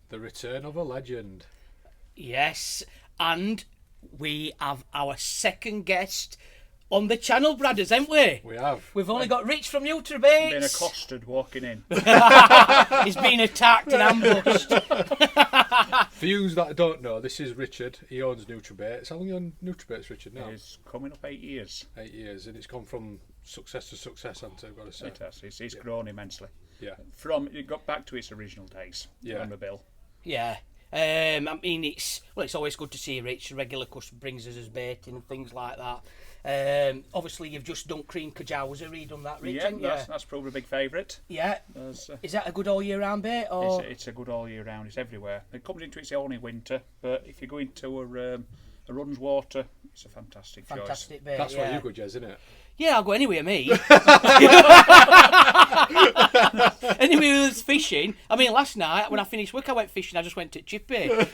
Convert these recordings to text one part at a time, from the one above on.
The return of a legend. Yes, and we have our second guest on the channel, Bradders, haven't we? We have. We've only got Rich from Nutrabaits. Been accosted walking in. He's been attacked and ambushed. For you that don't know, this is Richard. He owns Nutrabaits. How long are you on Nutrabaits, Richard, now? It's coming up 8 years. 8 years, and it's gone from success to success, hasn't it, I've got to say. It has. It's grown immensely. Yeah. It got back to its original days on the bill. Yeah. I mean, it's always good to see Rich. Regular customer brings us his baiting and things like that. Obviously, you've just done cream kajausa. You done that, Rich? Yeah, that's probably a big favourite. Yeah. Is that a good all year round bait? Or? It's a good all year round. It's everywhere. It comes into its own in winter, but if you go into a runs water, it's a fantastic choice. Fantastic bait. That's what you go, Jez, isn't it? Yeah, I'll go anywhere, me. Anywhere with fishing. I mean, last night when I finished work, I went fishing. I just went to Chippy. Did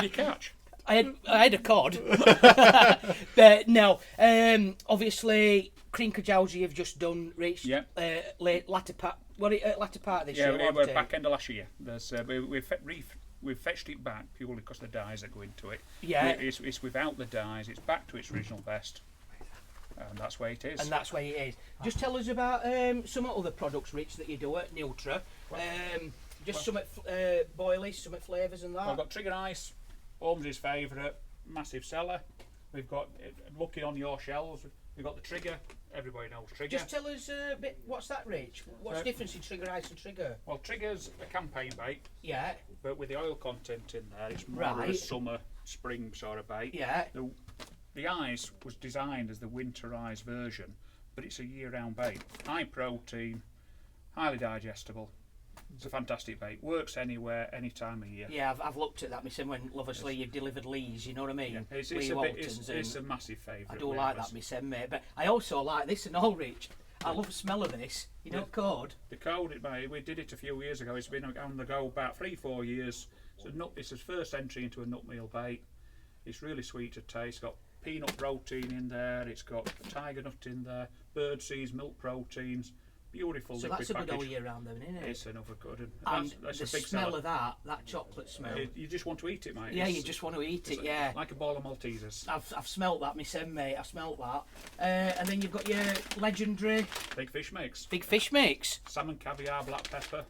you catch? I had a cod. But no, obviously cream kajausa you've just done, Rich. Yeah. Latter part of this year. Yeah, we were back end of last year. We've fetched it back purely because the dyes that go into it. Yeah. It's without the dyes. It's back to its original best. And that's where it is. And that's where it is. Just tell us about some other products, Rich, that you do at Neutra. Some boilies, some flavours and that. I've got Trigger Ice, Holmes's favourite, massive seller. We've got, looking on your shelves, we've got the Trigger. Everybody knows Trigger. Just tell us a bit, what's that, Rich? What's the difference in Trigger Ice and Trigger? Well, Trigger's a campaign bait. Yeah. But with the oil content in there, it's more of a summer, spring sort of bait. Yeah. The ice was designed as the winterised version, but it's a year-round bait. High protein, highly digestible. It's a fantastic bait. Works anywhere, any time of year. Yeah, I've looked at that myself when obviously you've delivered Lees, you know what I mean? Yeah. It's a massive favourite. I do like that myself, mate. But I also like this and all, Rich. I love the smell of this. You know, code. The code, we did it a few years ago. It's been on the go about 3-4 years. It's his first entry into a nut meal bait. It's really sweet to taste. It's got peanut protein in there. It's got tiger nut in there. Bird seeds, milk proteins. Beautiful. So that's a good all year round, then, isn't it? It's another good. And that's the a big smell seller. of that chocolate smell. You just want to eat it, mate. Yeah, you just want to eat it. Yeah. Like a bowl of Maltesers. I've smelt that myself, mate. I smelt that. And then you've got your legendary Big fish mix. Big fish mix. Salmon, caviar, black pepper.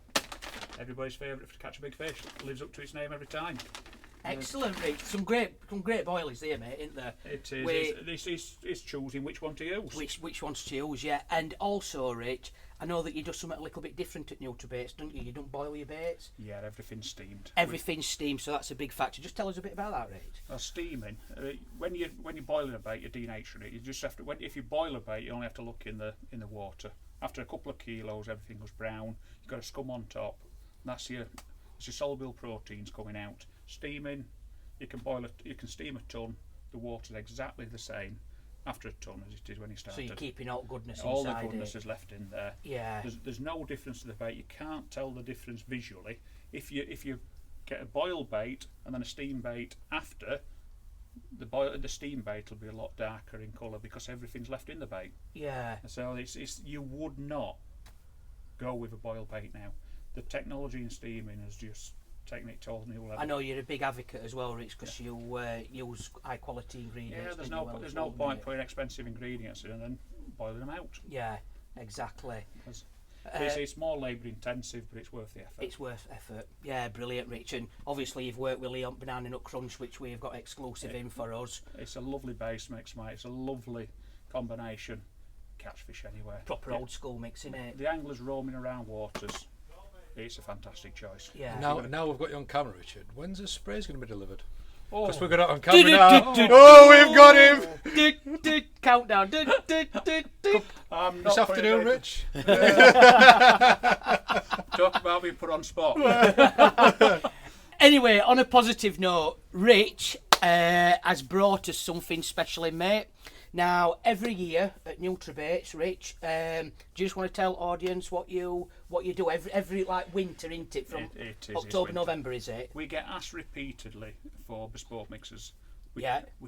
Everybody's favourite to catch a big fish. Lives up to its name every time. Excellent, Rich. Some great boilies there, mate, isn't there? It is. It's choosing which one to use. Which ones to use, yeah. And also, Rich, I know that you do something a little bit different at Nutrabaits, don't you? You don't boil your baits. Yeah, everything's steamed. Everything's steamed, so that's a big factor. Just tell us a bit about that, Rich. Steaming. When you're boiling a bait, you're denaturing it. You just have to. If you boil a bait, you only have to look in the water. After a couple of kilos, everything goes brown. You've got a scum on top. And that's your soluble proteins coming out. Steaming, you can steam a ton. The water's exactly the same after a ton as it is when you started. So you're keeping all goodness all inside the goodness it. is left in there. Yeah. There's no difference to the bait. You can't tell the difference visually. If you get a boiled bait and then a steam bait after, the steam bait will be a lot darker in colour because everything's left in the bait. Yeah. So you would not go with a boiled bait now. The technology in steaming has just taken it to a new level. I know you're a big advocate as well, Rich, because you use high quality ingredients. Yeah, there's no point putting expensive ingredients in and then boiling them out. Yeah, exactly. It's more labour intensive, but it's worth the effort. It's worth effort. Yeah, brilliant, Rich. And obviously you've worked with Leon Banana Nut Crunch, which we've got exclusive in for us. It's a lovely base mix, mate. It's a lovely combination. Catch fish anywhere. Proper old school mix, isn't it? The anglers roaming around waters. It's a fantastic choice. Yeah. Now we've got you on camera, Richard. When's the sprays going to be delivered? Oh. Because we've got it on camera now. Oh, we've got him! Countdown. This afternoon, Rich. Talk about being put on spot. Anyway, on a positive note, Rich has brought us something special in, mate. Now, every year at Nutrabaits, Rich, do you just want to tell audience what you do every like winter, isn't it? From it is, October, November, is it? We get asked repeatedly for bespoke mixers. We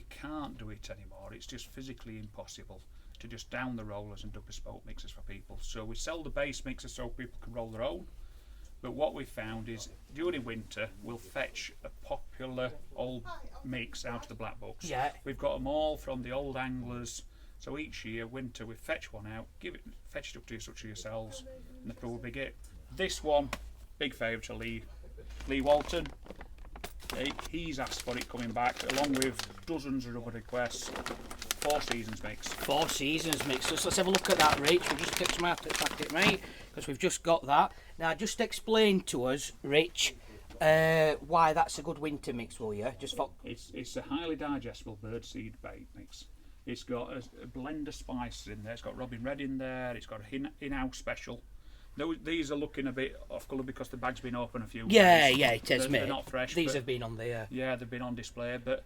can't do it anymore. It's just physically impossible to just down the rollers and do bespoke mixers for people. So we sell the base mixers so people can roll their own. But what we found is during winter we'll fetch a popular old mix out of the black books. Yeah. We've got them all from the old anglers. So each year, winter, we fetch one out, fetch it up to such of yourselves, and the pool will be it. This one, big favour to Lee Walton. He's asked for it coming back, along with dozens of other requests. 4 Seasons mix. 4 Seasons mix. So let's have a look at that, Rich. We'll just take my packet, mate, because we've just got that. Now, just explain to us, Rich, why that's a good winter mix, will you? It's a highly digestible birdseed bait mix. It's got a blend of spices in there. It's got Robin Red in there. It's got an in-house special. These are looking a bit off colour because the bag's been open a few days. Yeah, it is, mate. They're not fresh. These have been on there. Yeah, they've been on display. But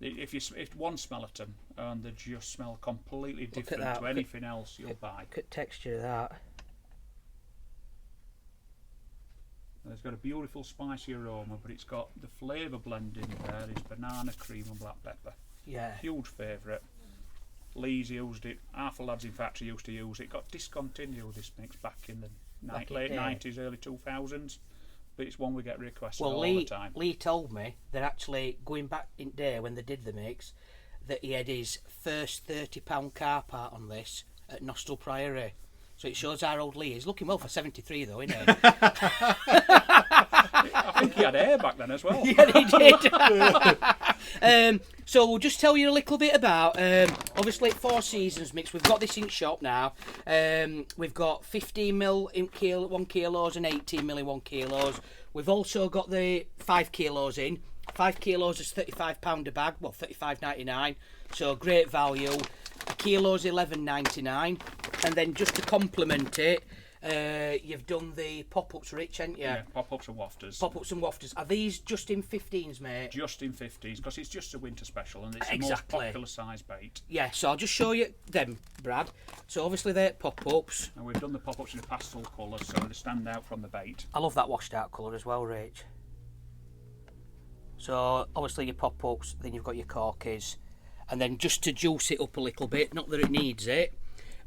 if one smell at them, and they just smell completely different to anything else you'll buy. Look at texture of that. And it's got a beautiful spicy aroma, but it's got the flavour blend in there. It's banana, cream, and black pepper. Yeah. Huge favourite. Lee's used it. Half the lads in factory used to use it. Got discontinued this mix back in the late 90s, early 2000s. But it's one we get requested all the time. Lee told me that actually going back in day when they did the mix, that he had his first £30 car part on this at Nostell Priory. So it shows our old Lee. He's looking well for 73 though, isn't he? I think he had hair back then as well. Yeah, he did. So we'll just tell you a little bit about, obviously 4 Seasons mix. We've got this in shop now. We've got 15mm in 1 kilos and 18mm in 1 kilos. We've also got the 5 kilos in. 5 kilos is £35 a bag, well $35.99. So great value. A kilo's $11.99. And then just to complement it, you've done the pop-ups, Rich, haven't you? Yeah, pop-ups and wafters. Pop-ups and wafters. Are these just in 15s, mate? Just in 50s, because it's just a winter special and it's the Exactly. most popular size bait. Yeah, so I'll just show you them, Brad. So obviously they're pop-ups. And we've done the pop-ups in a pastel colour so they stand out from the bait. I love that washed out colour as well, Rich. So obviously your pop-ups, then you've got your corkies. And then just to juice it up a little bit, not that it needs it,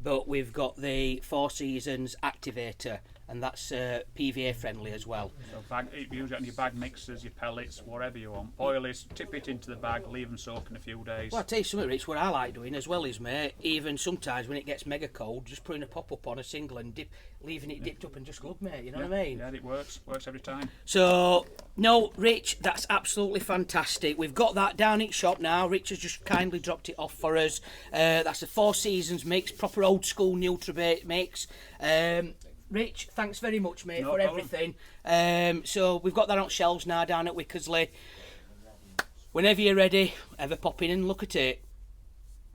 but we've got the 4 Seasons activator, and that's PVA friendly as well. So use it on your bag mixers, your pellets, whatever you want. Boil it, tip it into the bag, leave them soaking a few days. Well, I'll tell you something, Rich, what I like doing as well is, mate, even sometimes when it gets mega cold, just putting a pop-up on a single and leaving it dipped up and just good, mate, you know what I mean? Yeah, it works every time. So, no, Rich, that's absolutely fantastic. We've got that down in shop now. Rich has just kindly dropped it off for us. That's a 4 Seasons mix, proper old school Nutrabait mix. Rich, thanks very much, mate, for everything. So we've got that on shelves now down at Wickersley. Whenever you're ready, ever pop in and look at it.